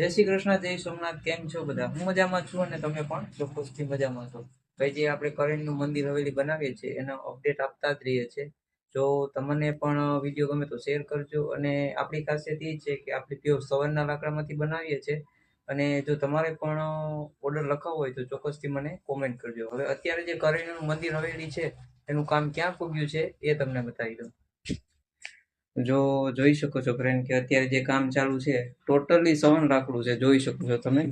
જય શ્રી કૃષ્ણ, જય સોમનાથ. કેમ છો બધા? હું મજામાં છું અને તમે પણ ચોક્કસથી મજામાં છો. ભાઈ, જે આપણે કરેણનું મંદિર હવેલી બનાવીએ છીએ એનો અપડેટ આપતા જ રહીએ છીએ. જો તમને પણ વિડીયો ગમે તો શેર કરજો. અને આપણી ખાસિયત એ છે કે આપણે પ્યોર સવરના લાકડામાંથી બનાવીએ છીએ. અને જો તમારે પણ ઓર્ડર લખાવવો હોય તો ચોક્કસથી મને કોમેન્ટ કરજો. હવે અત્યારે જે કરેણનું મંદિર હવેલી છે એનું કામ ક્યાં પૂગ્યું છે એ તમને બતાવી દઉં. જો જોઈ શકો છો ફ્રેન્ડ કે અત્યારે જે કામ ચાલુ છે ટોટલી સવન લાકડું છે, જોઈ શકો છો તમે.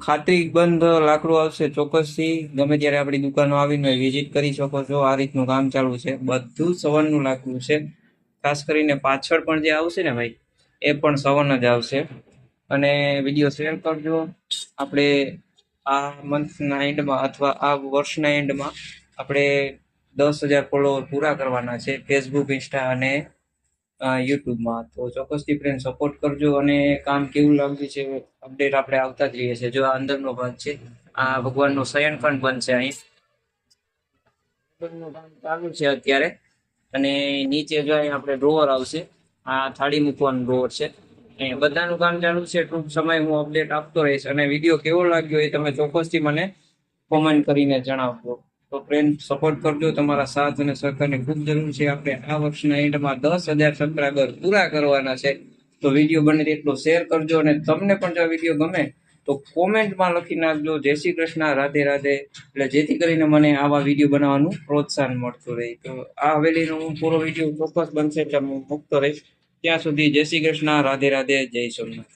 ખાતરી બંધ લાકડું આવશે ચોક્કસથી. ગમે ત્યારે આપણી દુકાનો આવીને વિઝિટ કરી શકો છો. આ રીતનું કામ ચાલુ છે, બધું સવનનું લાકડું છે. ખાસ કરીને પાછળ પણ જે આવશે ને ભાઈ, એ પણ સવન જ આવશે. અને વિડીયો શેર કરજો. આપણે આ મંથના એન્ડમાં અથવા આ વર્ષના એન્ડમાં આપણે 10,000 ફોલોવર પૂરા કરવાના છે ફેસબુક, ઇન્સ્ટા અને યુટ્યુબમાં. તો ચોક્કસથી ફ્રેન્ડ સપોર્ટ કરજો. અને કામ કેવું લાગ્યું છે અપડેટ આપણે આવતા જ રહીએ છીએ. જો આ અંદરનો ભાગ છે, આ ભગવાનનો શયનખંડ બનશે અહીં. અંદરનું કામ ચાલુ છે અત્યારે. અને નીચે જો અહીં આપણે ડ્રોવર આવશે, આ થાળી મૂકવાનું ડ્રોવર છે. અહીંયા બધાનું કામ ચાલુ છે. ટૂંક સમય હું અપડેટ આપતો રહીશ. અને વિડીયો કેવો લાગ્યો એ તમે ચોક્કસથી મને કોમેન્ટ કરીને જણાવજો. તો ફ્રેન્ડ સપોર્ટ કરજો. તમારા સાથ અને સહકારની ખૂબ જરૂર છે. આપણે આ વર્ષના એન્ડમાં 10,000 સબસ્ક્રાઈબર પૂરા કરવાના છે. તો વિડીયો બને તેટલો શેર કરજો. અને તમને પણ જો વિડીયો ગમે તો કોમેન્ટમાં લખી નાખજો જય શ્રી કૃષ્ણ, રાધે રાધે, એટલે જેથી કરીને મને આવા વિડીયો બનાવવાનું પ્રોત્સાહન મળતું રહે. તો આ હવેલીનો હું પૂરો વિડીયો ચોક્કસ બનશે એટલે હું મૂકતો રહીશ. ત્યાં સુધી જય શ્રી કૃષ્ણ, રાધે રાધે, જય સોમનાથ.